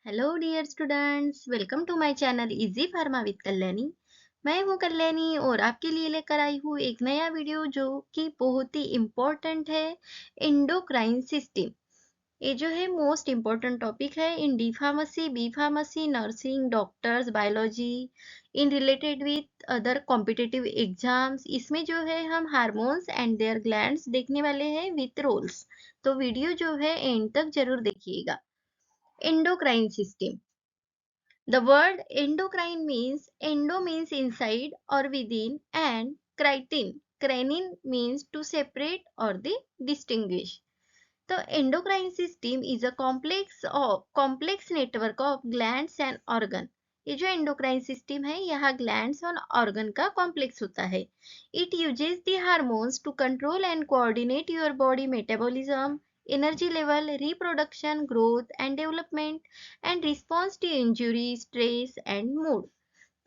Hello dear students, welcome to my channel easy pharma with Kalyani. मैं हूं कल्याणी और आपके लिए लेकर आई हूं एक नया वीडियो जो कि बहुत ही इम्पोर्टेंट है। एंडोक्राइन सिस्टम, ये जो है मोस्ट इम्पोर्टेंट टॉपिक है in D pharmacy, B pharmacy, nursing, doctors, biology, in related with other competitive exams. इसमें जो है हम हार्मोन्स एंड देयर ग्लैंड्स देखने वाले हैं विथ रोल्स। तो वीडियो जो है एंड तक जरूर देखिएगा। Endocrine system, the word endocrine means inside or within, and crinin means to separate or the distinguish. The endocrine system is a complex network of glands and organ. ये जो endocrine system है यहाँ glands और organ का complex होता है। It uses the hormones to control and coordinate your body metabolism, energy level, reproduction, growth and development, and response to injury, stress and mood.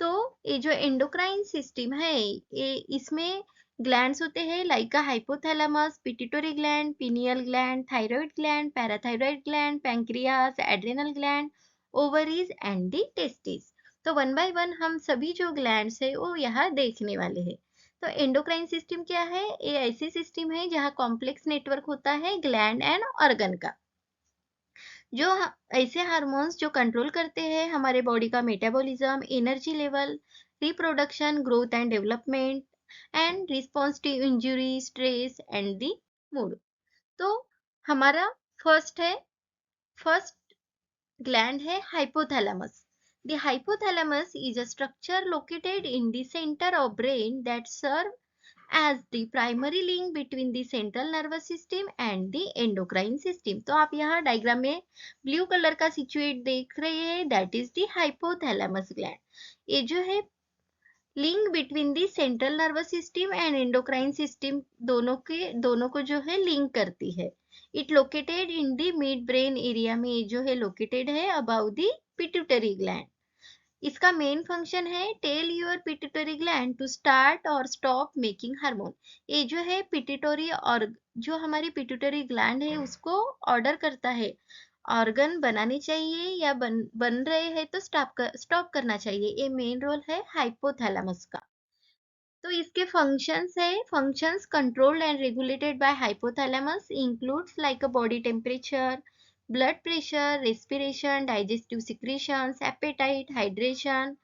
तो ये जो एंडोक्राइन सिस्टम है ये इसमें ग्लैंड्स होते हैं like hypothalamus, pituitary gland, pineal gland, thyroid gland, parathyroid gland, pancreas, adrenal gland, ovaries and the testis. तो one by one हम सभी जो ग्लैंड्स है वो यहाँ देखने वाले हैं। तो एंडोक्राइन सिस्टम क्या है? ये ऐसी सिस्टम है जहाँ कॉम्प्लेक्स नेटवर्क होता है ग्लैंड एंड ऑर्गन का, जो ऐसे हार्मोन्स जो कंट्रोल करते हैं हमारे बॉडी का metabolism, energy level, reproduction, growth and development, and response to injury, stress and the mood. तो हमारा फर्स्ट है फर्स्ट gland है hypothalamus. The hypothalamus is a structure located in the center of brain that serve as the primary link between the central nervous system and the endocrine system. तो आप यहाँ diagram में blue colour का situate देख रहे हैं, that is the hypothalamus gland. ये जो है link between the central nervous system and endocrine system दोनों को जो है लिंक करती है। It located in the mid brain area में जो है लोकेटेड है अबाउ दी पिट्यूटरी ग्लैंड। इसका मेन फंक्शन है tell your pituitary gland to start और स्टॉप मेकिंग हार्मोन। ये जो है पिट्यूटरी और जो हमारी पिट्यूटरी ग्लैंड है उसको ऑर्डर करता है ऑर्गन बनाने चाहिए या बन रहे हैं तो स्टॉप करना चाहिए। ये मेन रोल है हाइपोथैलेमस का। तो इसके फंक्शंस है, functions controlled and regulated by hypothalamus includes like a body temperature, blood pressure, respiration, digestive secretions, appetite, hydration,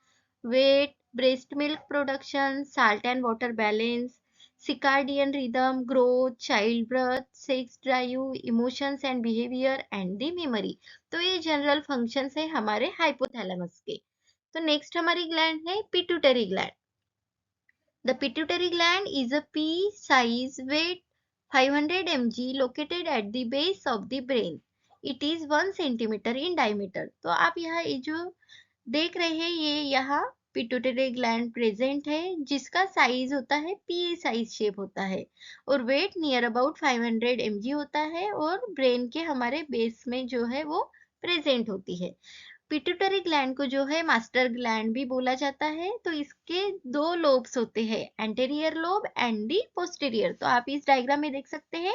weight, breast milk production, salt and water balance, circadian rhythm, growth, childbirth, sex drive, emotions and behavior and the memory। तो ये general functions है हमारे hypothalamus के। तो next हमारी gland है pituitary gland. The pituitary gland is a pea-sized weight 500 mg located at the base of the brain. It is 1 centimeter in diameter. तो आप यहाँ ये जो देख रहे हैं ये यहाँ पिट्यूटरी ग्लैंड प्रेजेंट है जिसका साइज होता है पी साइज शेप होता है और वेट नियर अबाउट 500 mg होता है और ब्रेन के हमारे बेस में जो है वो प्रेजेंट होती है। पिट्यूटरी ग्लैंड को जो है मास्टर ग्लैंड भी बोला जाता है। तो इसके दो लोब्स होते हैं, anterior lobe and the posterior. तो आप इस डायग्राम में देख सकते हैं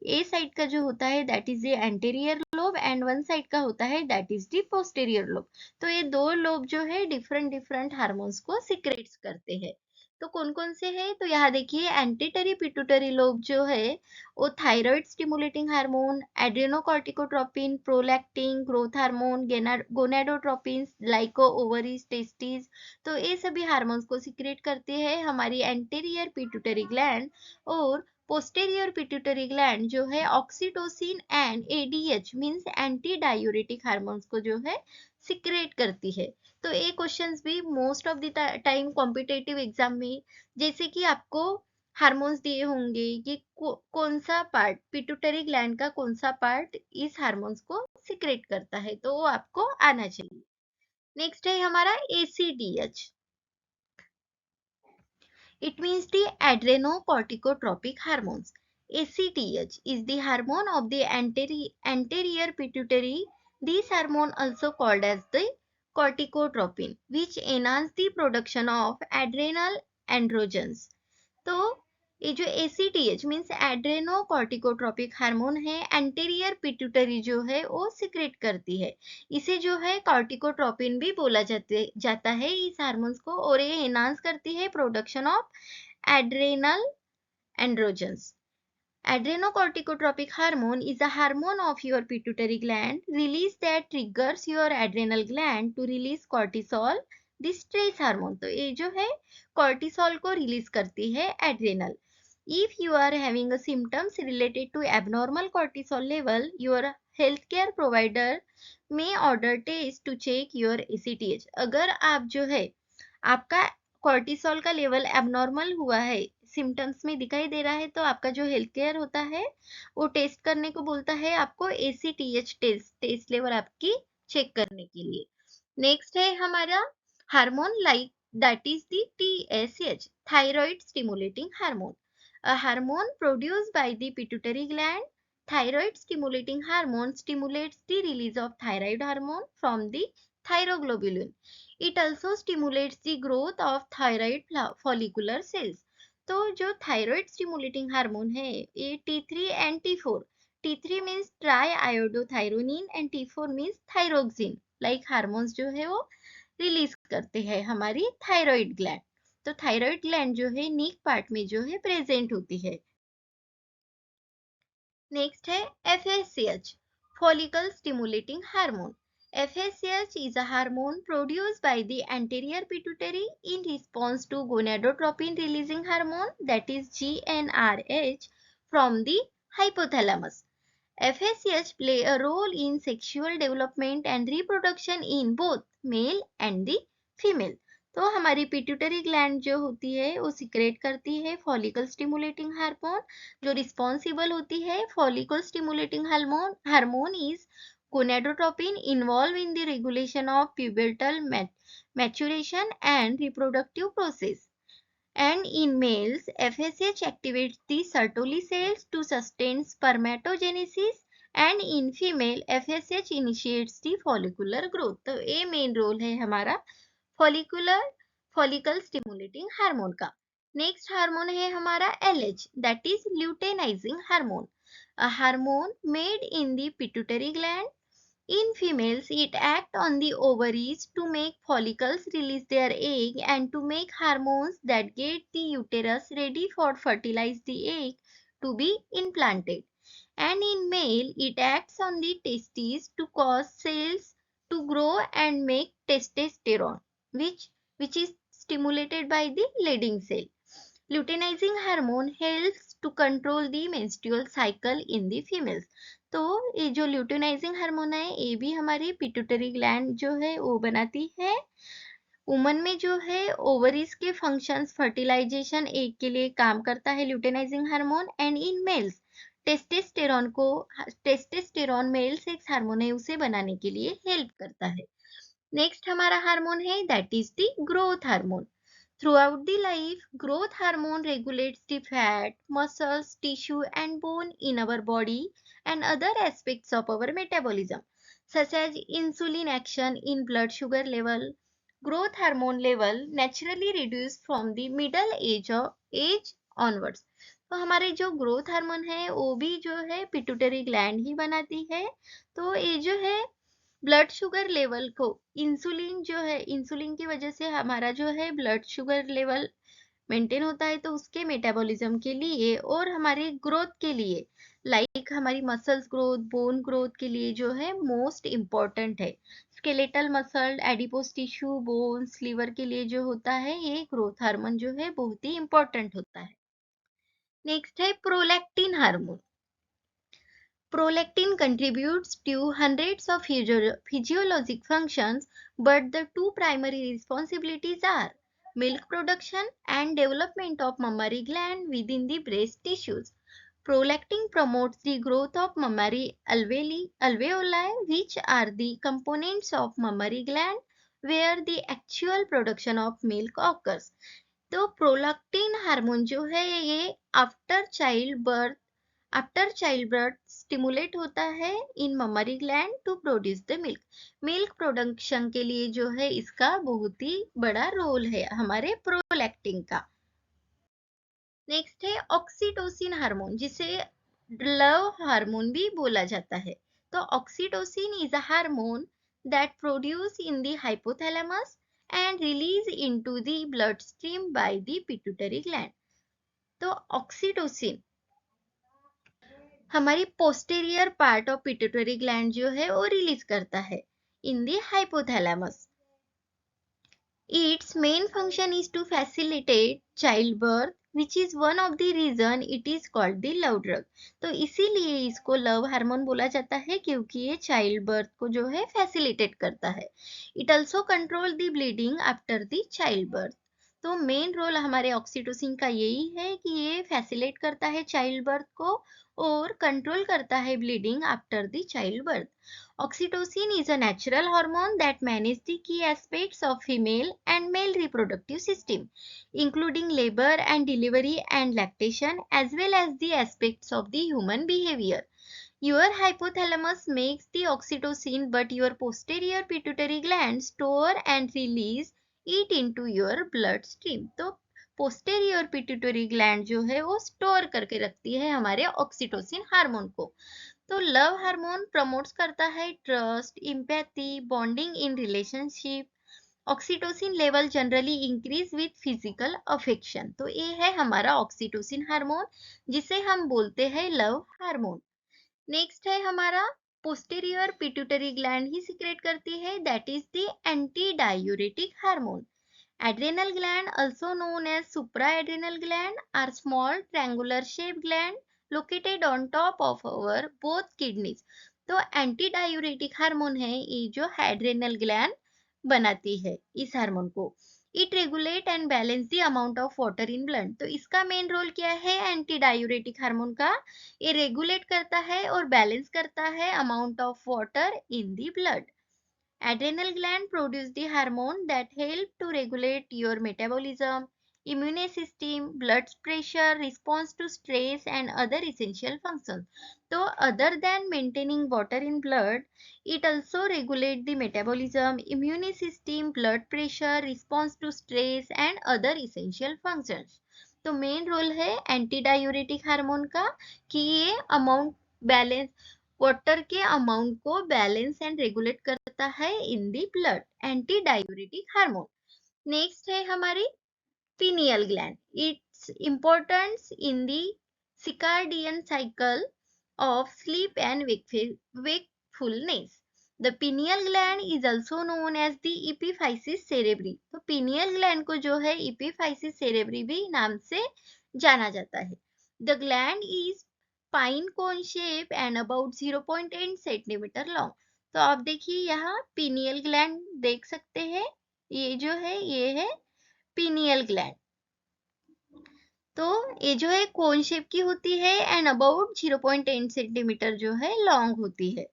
ए साइड का जो होता है that is the anterior lobe and one side का होता है that is the posterior lobe. तो ये दो लोब जो है डिफरेंट डिफरेंट हार्मोन्स को सिक्रेट्स करते हैं। तो कौन कौन से हैं? तो यहाँ देखिए एंटीटरी पिट्यूटरी लोब जो है वो thyroid stimulating hormone, adrenocorticotropin, prolactin, growth hormone, gonadotropin, लाइको ओवरीज, टेस्टिस। तो ये सभी हार्मोन्स को सिक्रेट करते हैं हमारी एंटीरियर पिट्यूटरी ग्लैंड। और पोस्टेरियर पिट्यूटरी ग्लैंड जो है oxytocin and ADH means anti diuretic hormones को जो है सिक्रेट करती है। तो ये क्वेश्चंस भी most of the time competitive exam में जैसे कि आपको हार्मोन्स दिए होंगे कि कौन सा पार्ट पिट्यूटरी ग्लैंड का कौन सा पार्ट इस हार्मोन्स को सिक्रेट करता है तो वो आपको आना चाहिए। नेक्स्ट है हमारा ACDH. It means the adrenocorticotropic hormones. ACTH is the hormone of the anterior pituitary. This hormone also called as the corticotropin which enhance the production of adrenal androgens. तो ये जो ACTH मीन्स एड्रेनोकॉर्टिकोट्रोपिक हार्मोन है, anterior pituitary जो है वो secrete करती है। इसे जो है कॉर्टिकोट्रोपिन भी बोला जाता है इस हार्मोन्स को, और ये एनहांस करती है production of adrenal androgens. Adrenocorticotropic hormone is a hormone of your pituitary gland release that triggers your adrenal gland to release cortisol, the stress hormone। तो ये जो है cortisol को रिलीज करती है adrenal. If you are having a symptoms related to abnormal cortisol level, your healthcare provider may order test to check your ACTH। अगर आप जो है आपका कॉर्टिसोल का लेवल एबनॉर्मल हुआ है, सिम्टम्स में दिखाई दे रहा है, तो आपका जो हेल्थ केयर होता है वो टेस्ट करने को बोलता है आपको, ACTH टेस्ट लेवल आपकी चेक करने के लिए। नेक्स्ट है हमारा hormone like that is the TSH, thyroid stimulating hormone. A hormone produced by the pituitary gland. Thyroid stimulating hormone stimulates the release of thyroid hormone from the thyroglobulin. It also stimulates the growth of thyroid follicular cells। तो जो thyroid stimulating hormone है ये T3 and T4, T3 means try iodothyronine and T4 means thyroxine like hormones जो है वो release करते हैं हमारी थायराइड ग्लैंड। तो थायराइड ग्लैंड जो है नीक पार्ट में जो है प्रेजेंट होती है। नेक्स्ट है FSH, follicle stimulating hormone। FSH is a hormone produced by the anterior pituitary in response to gonadotropin releasing hormone, that is GnRH, from the hypothalamus। FSH play a role in sexual development and reproduction in both male and the female। तो हमारी pituitary gland जो होती है वो secrete करती है follicle stimulating hormone. जो responsible होती है follicle stimulating hormone hormone is gonadotropin, involved in the regulation of pubertal maturation and reproductive process। And in males, FSH activates the Sertoli cells to sustain spermatogenesis, and in female, FSH initiates the follicular growth। तो ये main role है हमारा follicle stimulating hormone का। Next hormone है हमारा LH, that is luteinising hormone. A hormone made in the pituitary gland. In females, it acts on the ovaries to make follicles release their egg and to make hormones that get the uterus ready for fertilize the egg to be implanted। And in male, it acts on the testes to cause cells to grow and make testosterone, which is stimulated by the Leydig cell। Luteinizing hormone helps to control the menstrual cycle in the females। तो ये जो luteinising hormone है ये भी हमारी pituitary gland जो है वो बनाती है। वुमन में जो है ओवरीज के फंक्शंस फर्टिलाइजेशन एग के लिए काम करता है luteinising hormone. And in males testosterone male sex hormone है उसे बनाने के लिए हेल्प करता है। नेक्स्ट हमारा हार्मोन है that is the growth hormone. Throughout the life, growth hormone regulates the fat, muscles, tissue and bone in our body and other aspects of our metabolism, such as insulin action in blood sugar level। Growth hormone level naturally reduced from the middle age onwards। तो हमारे जो growth hormone है वो भी जो है pituitary gland ही बनाती है। तो ये जो है ब्लड शुगर लेवल को, इंसुलिन जो है इंसुलिन की वजह से हमारा जो है ब्लड शुगर लेवल मेंटेन होता है, तो उसके मेटाबॉलिज्म के लिए और हमारी ग्रोथ के लिए लाइक हमारी मसल्स ग्रोथ बोन ग्रोथ के लिए जो है मोस्ट इम्पॉर्टेंट है। Skeletal muscle adipose tissue bones liver के लिए जो होता है ये ग्रोथ हार्मोन जो है बहुत ही इम्पोर्टेंट होता है। नेक्स्ट है prolactin hormone. Prolactin contributes to hundreds of physiologic functions, but the two primary responsibilities are milk production and development of mammary gland within the breast tissues। Prolactin promotes the growth of mammary alveoli, which are the components of mammary gland where the actual production of milk occurs। तो prolactin hormone जो है ये after child birth stimulate होता है in mammary gland to produce the milk. Milk production के लिए जो है इसका बहुत ही बड़ा रोल है हमारे प्रोलैक्टिन का। नेक्स्ट है ऑक्सीटोसिन हार्मोन, जिसे लव हार्मोन भी बोला जाता है। तो oxytocin is a hormone that produce in the hypothalamus and release into the blood stream by the pituitary gland. तो ऑक्सीटोसिन हमारी posterior part of pituitary gland जो है वो रिलीज करता है in the hypothalamus. Its main function is to facilitate childbirth, which is one of the reason it is called the love drug। तो इसीलिए इसको लव हार्मोन बोला जाता है, क्योंकि ये चाइल्ड बर्थ को जो है फैसिलिटेट करता है। It also control the bleeding after the child birth. तो मेन रोल हमारे ऑक्सीटोसिन का यही है कि ये फैसिलिटेट करता है चाइल्ड बर्थ को और कंट्रोल करता है bleeding after the child birth. Oxytocin is a natural hormone that manages the key aspects of female and male reproductive system, including labor and delivery and lactation, as well as the aspects of the human behavior. Your hypothalamus makes the oxytocin, but your posterior pituitary gland store and release it into your bloodstream. तो posterior pituitary gland जो है वो store करके रखती है हमारे oxytocin hormone को। तो लव हार्मोन प्रमोट्स करता है trust, empathy, bonding in relationship. Oxytocin level generally increase with physical affection. तो ये है हमारा ऑक्सीटोसिन हार्मोन, जिसे हम बोलते हैं लव हार्मोन। नेक्स्ट है हमारा पोस्टीरियर पिट्यूटरी ग्लैंड ही सिक्रेट करती है, that is the anti diuretic hormone. Adrenal gland, also known as supraadrenal gland, are small triangular shaped gland located on top of our both kidneys। तो anti diuretic hormone है ये जो adrenal gland बनाती है इस hormone को। It regulate and balance the amount of water in blood. तो इसका मेन रोल क्या है एंटी डायूरेटिक हार्मोन का? ये रेगुलेट करता है और बैलेंस करता है amount of water in the blood. Adrenal gland produce the hormone that help to regulate your metabolism, immune system, blood pressure, response to stress and other essential functions। So other than maintaining water in blood, it also regulate the metabolism, immune system, blood pressure, response to stress and other essential functions। तो main role है anti diuretic hormone का कि ये amount balance water के amount को balance and regulate करता है in the blood, anti diuretic hormone. Next है हमारी pineal gland। Its importance in the circadian cycle of sleep and wakefulness। The pineal gland is also known as the epiphysis cerebri। तो pineal gland को जो है epiphysis cerebri भी नाम से जाना जाता है। The gland is pine cone shape and about 0.8 centimetre long. तो आप देखिए यहाँ pineal gland देख सकते हैं, ये जो है ये है pineal gland। तो ये जो है कोन शेप की होती है एंड अबाउट 0.10 सेंटीमीटर जो है लॉन्ग होती है।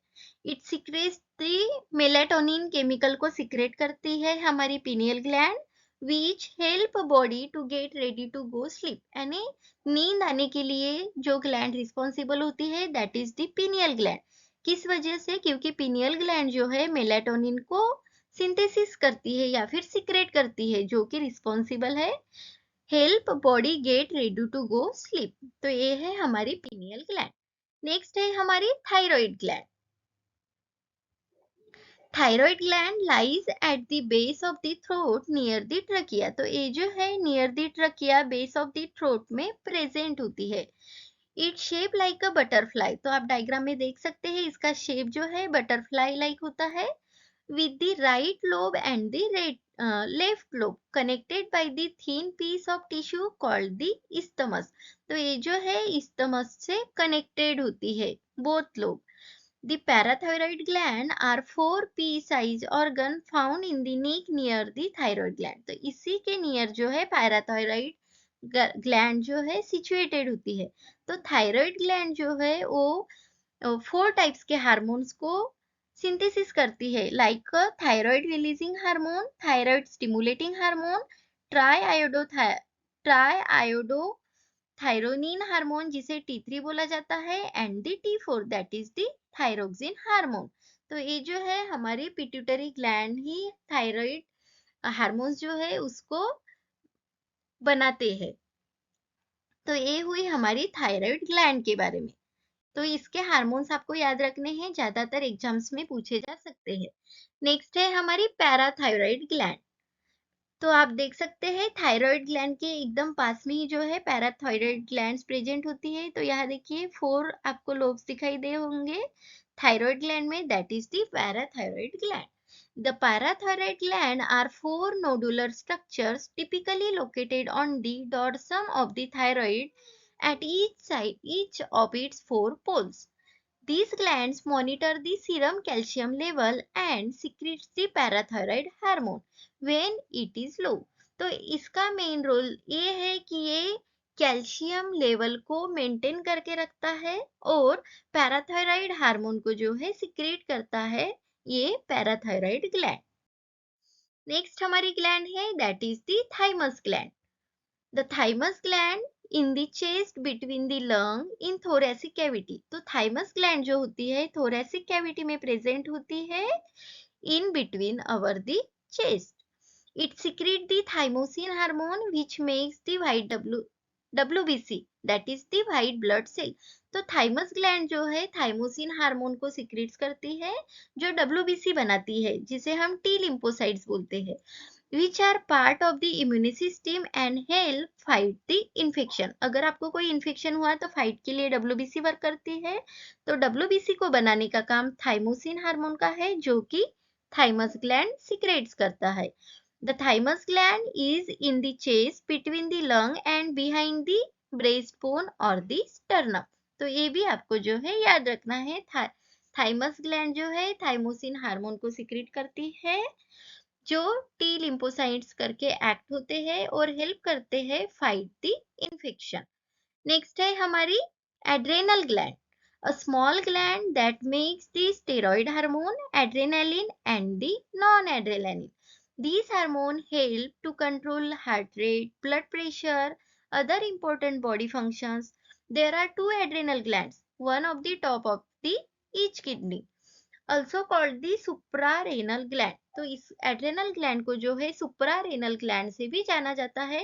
It secretes the melatonin chemical को सिक्रेट करती है हमारी pineal gland, which help body to get ready to go sleep. यानी नींद आने के लिए जो ग्लैंड रिस्पॉन्सिबल होती है that is the pineal gland. किस वजह से? क्योंकि पिनियल ग्लैंड जो है मेलाटोनिन को सिंथेसिस करती है या फिर सिक्रेट करती है, जो कि रिस्पॉन्सिबल है help body get ready to go sleep. तो ये है हमारी पीनियल ग्लैंड। नेक्स्ट है हमारी thyroid gland. Thyroid gland lies at the base of the throat near the trachea. तो ये जो है near the trachea base of the throat में प्रेजेंट होती है। It shape like a butterfly. तो आप डायग्राम में देख सकते हैं इसका शेप जो है बटरफ्लाई लाइक होता है, with the right lobe and the left lobe connected by the thin piece of tissue called the isthmus। तो ये जो है isthmus से connected होती है both lobe। The parathyroid gland are 4 pea size organ found in the neck near the thyroid gland। तो इसी के नियर जो है पैराथायराइड ग्लैंड जो है सिचुएटेड होती है। तो थायराइड ग्लैंड जो है वो 4 टाइप्स के हार्मोन्स को सिंथेसिस करती है, like thyroid releasing hormone, thyroid stimulating hormone, triiodothyronine hormone जिसे T3 बोला जाता है and the T4 that is the thyroxine hormone. तो ये जो है हमारी पिट्यूटरी ग्लैंड ही थायराइड हार्मोन्स जो है उसको बनाते हैं। तो ये हुई हमारी थायराइड ग्लैंड के बारे में। तो इसके हार्मोन्स आपको याद रखने हैं, ज्यादातर एग्जाम्स में पूछे जा सकते हैं। नेक्स्ट है हमारी पैराथायराइड ग्लैंड। तो आप देख सकते हैं थायराइड ग्लैंड के एकदम पास में ही जो है पैराथायराइड ग्लैंड्स प्रेजेंट होती है। तो यहाँ देखिए 4 आपको लोब्स दिखाई दे होंगे थायराइड ग्लैंड में, that is the parathyroid gland. The parathyroid gland are four nodular structures typically located on the dorsum of the thyroid at each side, each of its four poles. These glands monitor the serum calcium level and secretes the parathyroid hormone when it is low. तो इसका main role ये है कि ये calcium level को maintain करके रखता है और पैराथायराइड हार्मोन को जो है सिक्रेट करता है ये पैराथायराइड ग्लैंड। नेक्स्ट हमारी ग्लैंड है that is the thymus gland. The thymus gland in the chest between the lung in thoracic cavity. तो थाइमस ग्लैंड जो होती है थोरेसिक कैविटी में प्रेजेंट होती है in between our the chest. It secrete the thymosin hormone which makes the white WBC that is the white blood cell। तो thymus gland जो है थाइमोसिन हार्मोन को सिक्रेट्स करती है जो WBC बनाती है जिसे हम टी लिम्फोसाइट्स बोलते हैं, which are part of the immune system and help fight the infection। अगर आपको कोई इन्फेक्शन हुआ तो फाइट के लिए WBC वर्क करती है। तो WBC को बनाने का काम थाइमोसिन हार्मोन का है जो कि थाइमस ग्लैंड सिक्रेट्स करता है। The thymus gland is in the chest between the lung and behind the breastbone or the sternum। तो ये भी आपको जो है याद रखना है। थाइमस ग्लैंड जो है थाइमोसिन हार्मोन को सिक्रेट करती है जो टी लिम्फोसाइट्स करके एक्ट होते हैं और हेल्प करते हैं फाइट द इन्फेक्शन। नेक्स्ट है हमारी adrenal gland, a small gland that makes the steroid hormone adrenaline and the non-adrenaline। These hormones help to control heart rate, blood pressure, other important body functions. There are two adrenal glands, one of the top of the each kidney, also called the suprarenal gland। तो इस adrenal gland को जो है सुप्रारेनल gland से भी जाना जाता है।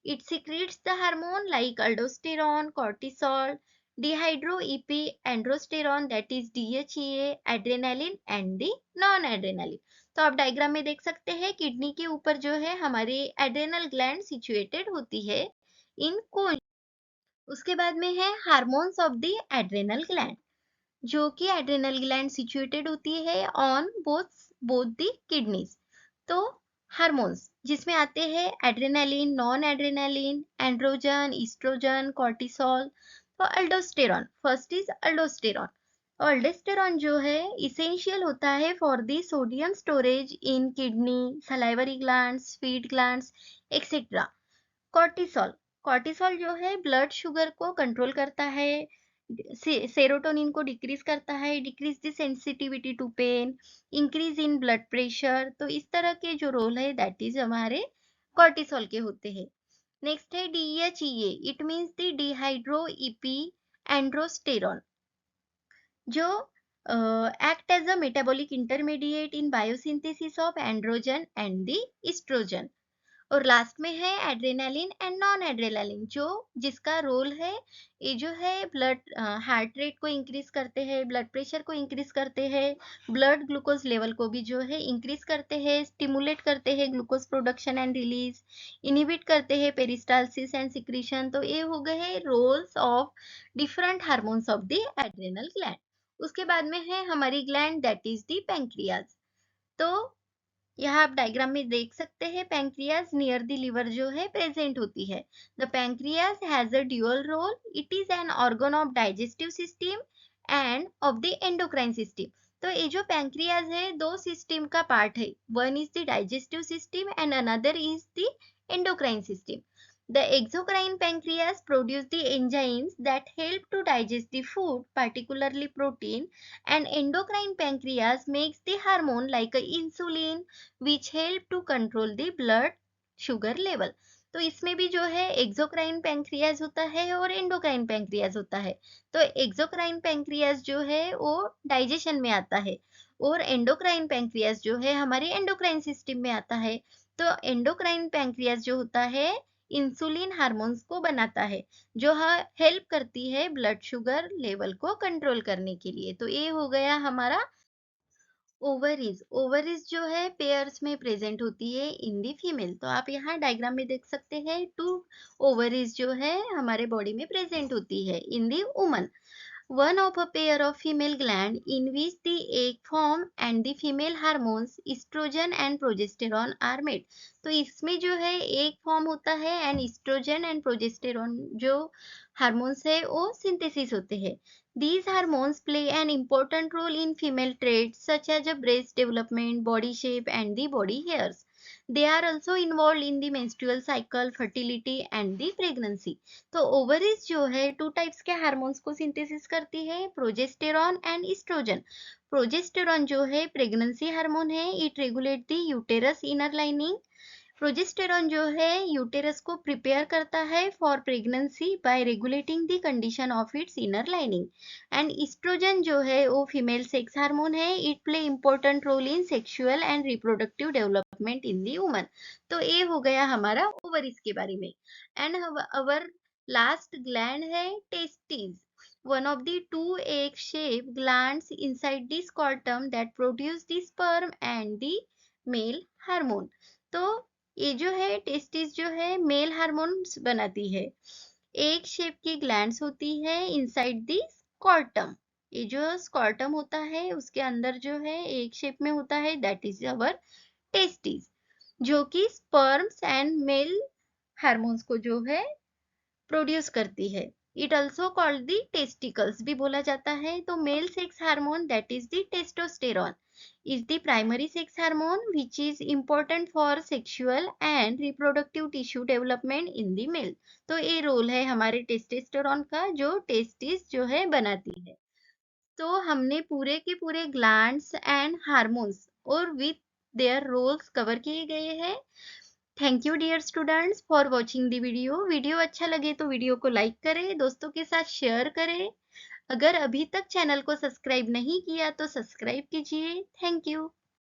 It secretes the hormone like aldosterone, cortisol, dehydroepi, androsterone that is DHEA, adrenaline and the non-adrenaline। तो आप डायग्राम में देख सकते हैं किडनी के ऊपर जो है हमारी एड्रेनल ग्लैंड सिचुएटेड होती है इन कोल। उसके बाद में है hormones of the adrenal gland जो कि एड्रेनल ग्लैंड सिचुएटेड होती है ऑन बोथ द किडनीज। तो हार्मोन्स जिसमें आते हैं adrenaline, non adrenaline, androgen, oestrogen, cortisol. तो aldosterone, first is aldosterone. Aldosterone जो है इसेंशियल होता है for the sodium storage in kidney, salivary glands, feed glands etcetera. Cortisol, cortisol जो है ब्लड शुगर को कंट्रोल करता है, सेरोटोनिन को डिक्रीज करता है, decrease the sensitivity to pain, increase in blood pressure. तो इस तरह के जो रोल है दैट इज हमारे कॉर्टिसोल के होते हैं। नेक्स्ट है DHEA, it means the dehydroepiandrosterone जो act as a metabolic intermediate in biosynthesis of androgen and the estrogen। और लास्ट में है एड्रेनालिन एंड नॉन एड्रेनालिन जो जिसका रोल है ये जो है ब्लड हार्ट रेट को इंक्रीज करते हैं, ब्लड प्रेशर को इंक्रीज करते हैं, ब्लड ग्लूकोज लेवल को भी जो है इंक्रीज करते हैं, स्टिमुलेट करते हैं glucose production and release, inhibit करते हैं पेरिस्टालसिस एंड सिक्रीशन। तो ये हो गए हैं roles of different hormones of the adrenal gland. उसके बाद में है हमारी gland that is the pancreas. तो यहाँ आप डायग्राम में देख सकते हैं पैंक्रियाज नियर द लिवर जो है प्रेजेंट होती है। The pancreas has a dual role, it is an organ of digestive system and of the endocrine system. तो ये जो पैंक्रियाज है दो सिस्टम का पार्ट है, one is the digestive system and another is the endocrine system. The exocrine pancreas produce the enzymes that help to digest the food, particularly protein, and endocrine pancreas makes the hormone like insulin, which help to control the blood sugar level। तो इसमें भी जो है exocrine pancreas होता है और endocrine pancreas होता है। तो एक्सोक्राइन पैंक्रियाज जो है वो डाइजेशन में आता है और एंडोक्राइन पैंक्रियाज जो है हमारे एंडोक्राइन सिस्टम में आता है। तो एंडोक्राइन पैंक्रियाज जो होता है इंसुलिन हार्मोन्स को बनाता है, जो हेल्प करती है ब्लड शुगर लेवल को कंट्रोल करने के लिए। तो ये हो गया हमारा ओवरीज। ओवरीज जो है पेयर्स में प्रेजेंट होती है इन दी फीमेल। तो आप यहाँ डायग्राम में देख सकते हैं, टू ओवरीज जो है हमारे बॉडी में प्रेजेंट होती है in the woman. One of a pair of female gland in which the egg form and the female hormones estrogen and progesterone are made। तो इसमें जो है एग फॉर्म होता है एंड इस्ट्रोजन एंड प्रोजेस्टेरॉन जो hormones है वो synthesis होते हैं। These hormones play an important role in female traits such as breast development, body shape and the body hairs। They are also involved in the menstrual cycle, fertility and the pregnancy। तो ovaries जो है two types के hormones को synthesis करती है, progesterone and oestrogen. Progesterone जो है pregnancy hormone है, it regulate the uterus inner lining. Progesterone जो है यूटेरस को प्रिपेयर करता है for pregnancy by regulating the condition of its inner lining. And oestrogen जो है वो फीमेल सेक्स हार्मोन है, it play important role in sexual and reproductive development in the woman. तो ये हो गया हमारा ओवरीज के बारे में। एंड अवर लास्ट ग्लैंड है testis, one of the two egg shaped glands inside the scrotum that produce the sperm and the male hormone। तो ये जो है टेस्टिस जो है मेल हार्मोन्स बनाती है। एक शेप की ग्लैंड्स होती है इनसाइड द स्कॉर्टम। ये जो स्कॉर्टम होता है उसके अंदर जो है एक शेप में होता है, दैट इज अवर टेस्टिस, जो कि स्पर्म्स एंड मेल हार्मोन्स को जो है प्रोड्यूस करती है। It also called the testicles भी बोला जाता है। तो male sex hormone that is the testosterone is the primary sex hormone which is important for sexual and reproductive tissue development in the male। तो ये रोल है हमारे टेस्टोस्टेरोन का जो टेस्टिस जो है बनाती है। तो हमने पूरे के पूरे ग्लैंड्स एंड हार्मोन्स और विथ देयर रोल्स कवर किए गए हैं। Thank you dear students for watching the video. Video अच्छा लगे तो वीडियो को लाइक करें, दोस्तों के साथ शेयर करें। अगर अभी तक चैनल को सब्सक्राइब नहीं किया तो सब्सक्राइब कीजिए। Thank you.